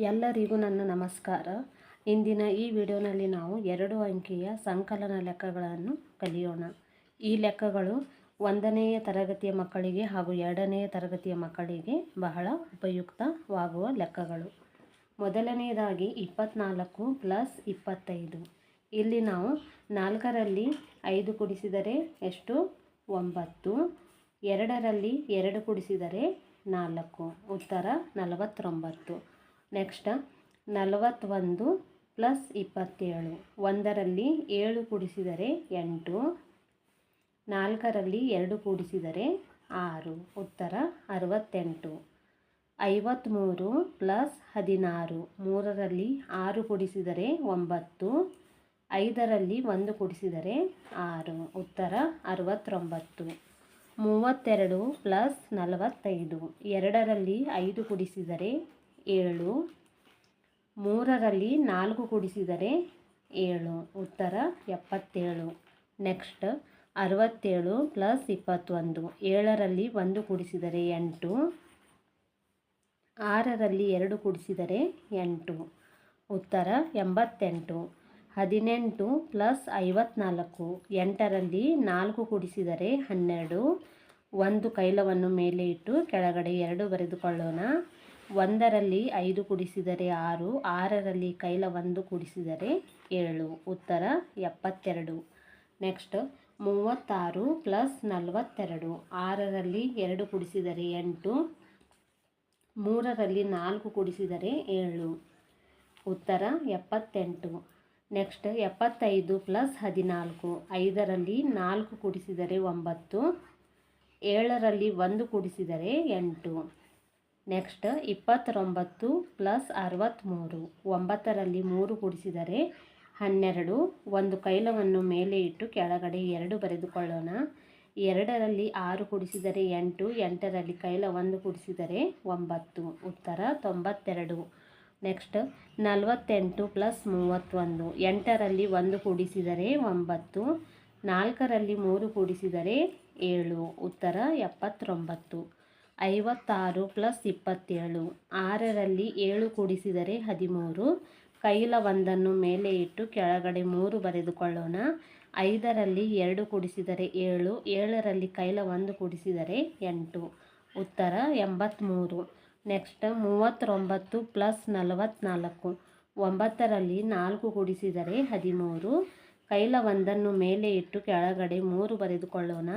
ಎಲ್ಲರಿಗೂ ನನ್ನ ನಮಸ್ಕಾರ. ಇಂದಿನ ಈ ವಿಡಿಯೋನಲ್ಲಿ ನಾವು 2 ಅಂಕಿಯ ಸಂಕಲನ ಲೆಕ್ಕಗಳನ್ನು ಕಲಿಯೋಣ. ಈ ಲೆಕ್ಕಗಳು 1ನೆಯ ತರಗತಿಯ ಮಕ್ಕಳಿಗೆ ಹಾಗೂ 2ನೆಯ ತರಗತಿಯ ಮಕ್ಕಳಿಗೆ ಬಹಳ ಉಪಯುಕ್ತವಾಗುವ ಲೆಕ್ಕಗಳು. ಮೊದಲನೆಯದಾಗಿ 24 + 25. ಇಲ್ಲಿ ನಾವು 4ರಲ್ಲಿ 5 ಕೂಡಿಸಿದರೆ ಎಷ್ಟು? 9. 2ರಲ್ಲಿ 2 ಕೂಡಿಸಿದರೆ 4. ಉತ್ತರ 49. ನೆಕ್ಸ್ಟ್ 41 + 27. 1ರಲ್ಲಿ 7 ಕೂಡಿಸಿದರೆ 8. 4ರಲ್ಲಿ 2 ಕೂಡಿಸಿದರೆ 6. ಉತ್ತರ 68. 53 + 16. 3ರಲ್ಲಿ 6 ಕೂಡಿಸಿದರೆ 9. 5ರಲ್ಲಿ 1 ಕೂಡಿಸಿದರೆ 6. ಉತ್ತರ 69. 32 + 45. 2ರಲ್ಲಿ 5 ಕೂಡಿಸಿದರೆ 7. 3ರಲ್ಲಿ 4 ಕೂಡಿಸಿದರೆ 7. ಉತ್ತರ 77. ನೆಕ್ಸ್ಟ್ 67 + 21. 7ರಲ್ಲಿ 1 ಕೂಡಿಸಿದರೆ 8. 6ರಲ್ಲಿ 2 ಕೂಡಿಸಿದರೆ 8. ಉತ್ತರ 88. 18 + 54. 8ರಲ್ಲಿ 4 ಕೂಡಿಸಿದರೆ 12. ಒಂದು ಕೈಲವನ್ನು ಮೇಲೆ ಇಟ್ಟು ಕೆಳಗಡೆ 2 ಬರೆದುಕೊಳ್ಳೋಣ. 1ರಲ್ಲಿ 5 ಕೂಡಿಸಿದರೆ 6. 6ರಲ್ಲಿ ಕೈಲ 1 ಕೂಡಿಸಿದರೆ 7. ಉತ್ತರ 72. ನೆಕ್ಸ್ಟ್ 36 + 42. 6ರಲ್ಲಿ 2 ಕೂಡಿಸಿದರೆ 8. 3ರಲ್ಲಿ 4 ಕೂಡಿಸಿದರೆ 7. ಉತ್ತರ 78. ನೆಕ್ಸ್ಟ್ 75 + 14. 5ರಲ್ಲಿ 4 ಕೂಡಿಸಿದರೆ 9. 7ರಲ್ಲಿ 1 ಕೂಡಿಸಿದರೆ 8. ನೆಕ್ಸ್ಟ್ 29 + 63. 9ರಲ್ಲಿ 3 ಕೂಡಿಸಿದರೆ 12. ಒಂದು ಕೈಲವನ್ನು ಮೇಲೆ ಇಟ್ಟು ಕೆಳಗಡೆ 2 ಬರೆದುಕೊಳ್ಳೋಣ. 2ರಲ್ಲಿ 6 ಕೂಡಿಸಿದರೆ 8. 8ರಲ್ಲಿ ಕೈಲ 1 ಕೂಡಿಸಿದರೆ 9. ಉತ್ತರ 92. ನೆಕ್ಸ್ಟ್ 48 + 31. 8ರಲ್ಲಿ 1 ಕೂಡಿಸಿದರೆ 9. 4ರಲ್ಲಿ 3 ಕೂಡಿಸಿದರೆ 7. ಉತ್ತರ 79. 56 + 27. 6ರಲ್ಲಿ 7 ಕೂಡಿಸಿದರೆ 13. ಕೈಲ 1ನ್ನು ಮೇಲೆ ಇಟ್ಟು ಕೆಳಗಡೆ 3 ಬರೆದುಕೊಳ್ಳೋಣ. 5ರಲ್ಲಿ 2 ಕೂಡಿಸಿದರೆ 7. 7ರಲ್ಲಿ ಕೈಲ 1 ಕೂಡಿಸಿದರೆ 8. ಉತ್ತರ 83. ನೆಕ್ಸ್ಟ್ 39 + 44. 9ರಲ್ಲಿ 4 ಕೂಡಿಸಿದರೆ 13. ಕೈಲ 1ನ್ನು ಮೇಲೆ ಇಟ್ಟು ಕೆಳಗಡೆ 3 ಬರೆದುಕೊಳ್ಳೋಣ.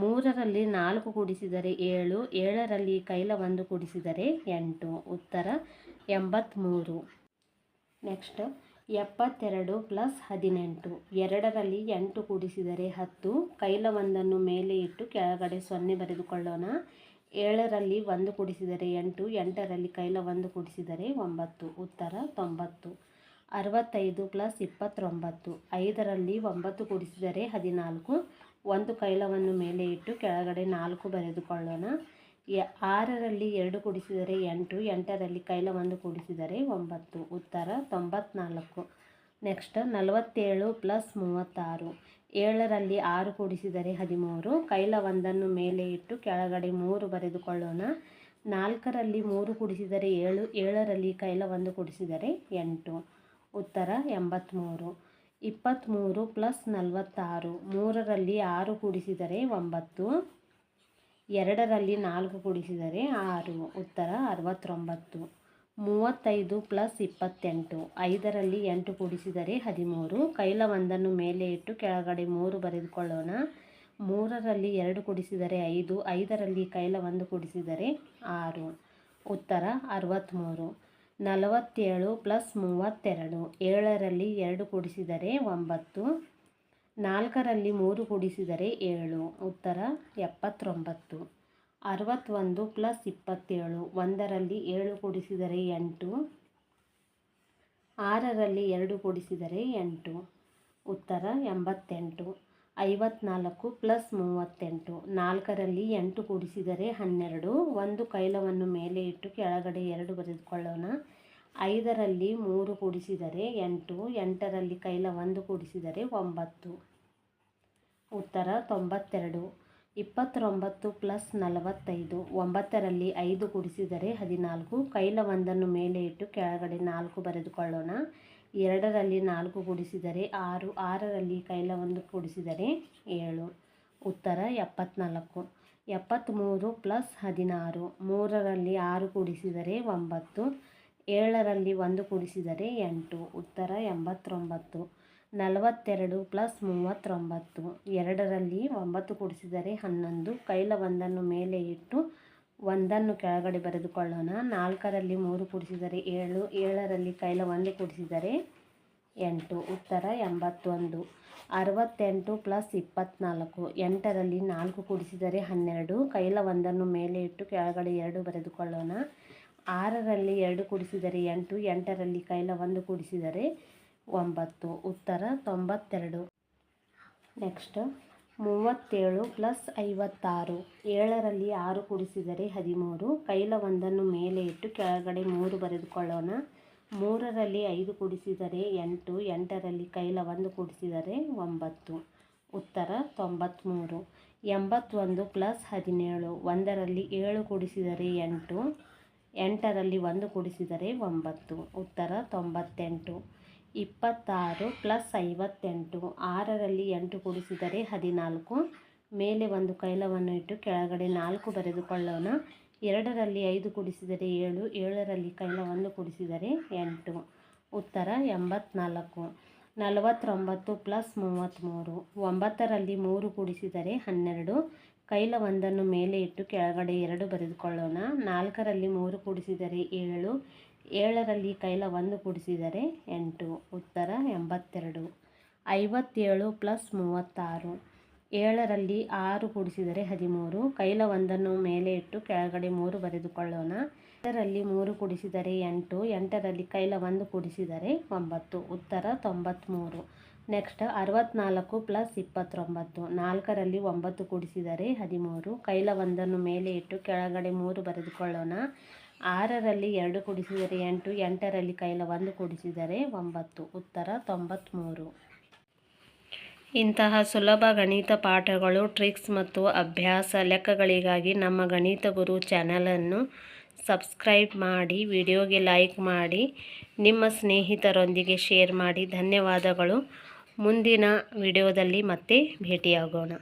3ರಲ್ಲಿ 4 ಕೂಡಿಸಿದರೆ 7. 7ರಲ್ಲಿ ಕೈಲ 1 ಕೂಡಿಸಿದರೆ 8. ಉತ್ತರ 83. ನೆಕ್ಸ್ಟ್ 72 + 18. 2ರಲ್ಲಿ 8 ಕೂಡಿಸಿದರೆ 10. ಕೈಲ 1ನ್ನು ಮೇಲೆ ಇಟ್ಟು ಕೆಳಗಡೆ 0 ಬರೆದುಕೊಳ್ಳೋಣ. 7ರಲ್ಲಿ 1 ಕೂಡಿಸಿದರೆ 8. 8ರಲ್ಲಿ ಕೈಲ 1 ಕೂಡಿಸಿದರೆ 9. ಉತ್ತರ 90. 65 + 29. 5ರಲ್ಲಿ 9 ಕೂಡಿಸಿದರೆ 14. ಒಂದು ಕೈಲವನ್ನು ಮೇಲೆ ಇಟ್ಟು ಕೆಳಗಡೆ 4 ಬರೆದುಕೊಳ್ಳೋಣ. 6ರಲ್ಲಿ 2 ಕೂಡಿಸಿದರೆ 8. 8ರಲ್ಲಿ ಕೈಲ 1 ಕೂಡಿಸಿದರೆ 9. ಉತ್ತರ 94. ನೆಕ್ಸ್ಟ್ 47 + 36. 7ರಲ್ಲಿ 6 ಕೂಡಿಸಿದರೆ 13. ಕೈಲ 1ನ್ನು ಮೇಲೆ ಇಟ್ಟು ಕೆಳಗಡೆ 3 ಬರೆದುಕೊಳ್ಳೋಣ. 4ರಲ್ಲಿ 3 ಕೂಡಿಸಿದರೆ 7. 7ರಲ್ಲಿ ಕೈಲ 1 ಕೂಡಿಸಿದರೆ 8. ಉತ್ತರ 83. 23 + 46. 3ರಲ್ಲಿ 6 ಕೂಡಿಸಿದರೆ 9. 2ರಲ್ಲಿ 4 ಕೂಡಿಸಿದರೆ 6. ಉತ್ತರ 69. 35 + 28. 5ರಲ್ಲಿ 8 ಕೂಡಿಸಿದರೆ 13. ಕೈಲ 1ನ್ನು ಮೇಲೆ ಇಟ್ಟು ಕೆಳಗಡೆ 3 ಬರೆದುಕೊಳ್ಳೋಣ. 3ರಲ್ಲಿ 2 ಕೂಡಿಸಿದರೆ 5. 5ರಲ್ಲಿ ಕೈಲ 1 ಕೂಡಿಸಿದರೆ 6. ಉತ್ತರ 63. 47 + 32. 7ರಲ್ಲಿ 2 ಕೂಡಿಸಿದರೆ 9. 4ರಲ್ಲಿ 3 ಕೂಡಿಸಿದರೆ 7. ಉತ್ತರ 79. 61 + 27. 1ರಲ್ಲಿ 7 ಕೂಡಿಸಿದರೆ 8. 6ರಲ್ಲಿ 2 ಕೂಡಿಸಿದರೆ 8. ಉತ್ತರ 88. 54 + 38. 4ರಲ್ಲಿ 8 ಕೂಡಿಸಿದರೆ 12. ಒಂದು ಕೈಲವನ್ನು ಮೇಲೆ ಇಟ್ಟು ಕೆಳಗಡೆ 2 ಬರೆದುಕೊಳ್ಳೋಣ. 5ರಲ್ಲಿ 3 ಕೂಡಿಸಿದರೆ 8. 8ರಲ್ಲಿ ಕೈಲ 1 ಕೂಡಿಸಿದರೆ 9. ಉತ್ತರ 92. 29 ಪ್ಲಸ್ 45, 9ರಲ್ಲಿ 5 ಕೂಡಿಸಿದರೆ 14, ಕೈಲ ಒಂದನ್ನು ಮೇಲೆ ಇಟ್ಟು ಕೆಳಗಡೆ 4 ಬರೆದುಕೊಳ್ಳೋಣ. 2ರಲ್ಲಿ 4 ಕೂಡಿಸಿದರೆ 6, 6ರಲ್ಲಿ ಕೈಲ 1 ಕೂಡಿಸಿದರೆ 7. ಉತ್ತರ 74. 73 ಪ್ಲಸ್ 16, 3ರಲ್ಲಿ 6 ಕೂಡಿಸಿದರೆ 9, 7ರಲ್ಲಿ 1 ಕೂಡಿಸಿದರೆ 8. ಉತ್ತರ 89. 42 ಪ್ಲಸ್ 39, 2ರಲ್ಲಿ 9 ಕೂಡಿಸಿದರೆ 11, ಕೈಲ ಒಂದನ್ನು ಮೇಲೆ ಇಟ್ಟು 1ನ್ನು ಕೆಳಗಡೆ ಬರೆದುಕೊಳ್ಳೋಣ. 4ರಲ್ಲಿ 3 ಕೂಡಿಸಿದರೆ 7, 7ರಲ್ಲಿ ಕೈಲ 1 ಕೂಡಿಸಿದರೆ 8. ಉತ್ತರ 81. 68 ಪ್ಲಸ್ 24, 8ರಲ್ಲಿ 4 ಕೂಡಿಸಿದರೆ 12, ಕೈಲ ಒಂದನ್ನು ಮೇಲೆ ಇಟ್ಟು ಕೆಳಗಡೆ 2 ಬರೆದುಕೊಳ್ಳೋಣ. 6ರಲ್ಲಿ 2 ಕೂಡಿಸಿದರೆ 8, 8ರಲ್ಲಿ ಕೈಲ 1 ಕೂಡಿಸಿದರೆ 9. ಉತ್ತರ 92. ನೆಕ್ಸ್ಟ್ 37 ಪ್ಲಸ್ 56, 7ರಲ್ಲಿ 6 ಕೂಡಿಸಿದರೆ 13, ಕೈಲ ಒಂದನ್ನು ಮೇಲೆ ಇಟ್ಟು ಕೆಳಗಡೆ 3 ಬರೆದುಕೊಳ್ಳೋಣ. 3ರಲ್ಲಿ 5 ಕೂಡಿಸಿದರೆ 8, 8ರಲ್ಲಿ ಕೈಲ 1 ಕೂಡಿಸಿದರೆ 9. ಉತ್ತರ 93. 81 ಪ್ಲಸ್ 17, 1ರಲ್ಲಿ 7 ಕೂಡಿಸಿದರೆ 8, 8ರಲ್ಲಿ 1 ಕೂಡಿಸಿದರೆ 9. ಉತ್ತರ 98. 26 ಪ್ಲಸ್ 58, 6ರಲ್ಲಿ 8 ಕೂಡಿಸಿದರೆ 14, ಮೇಲೆ ಒಂದು ಕೈಲವನ್ನು ಇಟ್ಟು ಕೆಳಗಡೆ 4 ಬರೆದುಕೊಳ್ಳೋಣ. 2ರಲ್ಲಿ 5 ಕೂಡಿಸಿದರೆ 7, 7ರಲ್ಲಿ ಕೈಲ 1 ಕೂಡಿಸಿದರೆ 8. ಉತ್ತರ 84. 49 ಪ್ಲಸ್ 33, 9ರಲ್ಲಿ 3 ಕೂಡಿಸಿದರೆ 12, ಕೈಲ ಒಂದನ್ನು ಮೇಲೆ ಇಟ್ಟು ಕೆಳಗಡೆ 2 ಬರೆದುಕೊಳ್ಳೋಣ. 4ರಲ್ಲಿ 3 ಕೂಡಿಸಿದರೆ 7, 7ರಲ್ಲಿ ಕೈಲ 1 ಕೂಡಿಸಿದರೆ 8. ಉತ್ತರ 82. 57 ಪ್ಲಸ್ 36, 7ರಲ್ಲಿ 6 ಕೂಡಿಸಿದರೆ 13, ಕೈಲ ಒಂದನ್ನು ಮೇಲೆ ಇಟ್ಟು ಕೆಳಗಡೆ 3 ಬರೆದುಕೊಳ್ಳೋಣ. 7ರಲ್ಲಿ 3 ಕೂಡಿಸಿದರೆ 8, 8ರಲ್ಲಿ ಕೈಲ 1 ಕೂಡಿಸಿದರೆ 9. ಉತ್ತರ 93. ನೆಕ್ಸ್ಟ್ 64 ಪ್ಲಸ್ 29, 4ರಲ್ಲಿ 9 ಕೂಡಿಸಿದರೆ 13, ಕೈಲ ಒಂದನ್ನು ಮೇಲೆ ಇಟ್ಟು ಕೆಳಗಡೆ 3 ಬರೆದುಕೊಳ್ಳೋಣ. 6ರಲ್ಲಿ 2 ಕೂಡಿಸಿದರೆ 8, 8ರಲ್ಲಿ ಕೈಲ 1 ಕೂಡಿಸಿದರೆ 9. ಉತ್ತರ 93. ಇಂತಹ ಸುಲಭ ಗಣಿತ ಪಾಠಗಳು, ಟ್ರಿಕ್ಸ್ ಮತ್ತು ಅಭ್ಯಾಸ ಲೆಕ್ಕಗಳಿಗಾಗಿ ನಮ್ಮ ಗಣಿತ ಗುರು ಚಾನಲನ್ನು ಸಬ್ಸ್ಕ್ರೈಬ್ ಮಾಡಿ, ವಿಡಿಯೋಗೆ ಲೈಕ್ ಮಾಡಿ, ನಿಮ್ಮ ಸ್ನೇಹಿತರೊಂದಿಗೆ ಶೇರ್ ಮಾಡಿ. ಧನ್ಯವಾದಗಳು. ಮುಂದಿನ ವಿಡಿಯೋದಲ್ಲಿ ಮತ್ತೆ ಭೇಟಿಯಾಗೋಣ.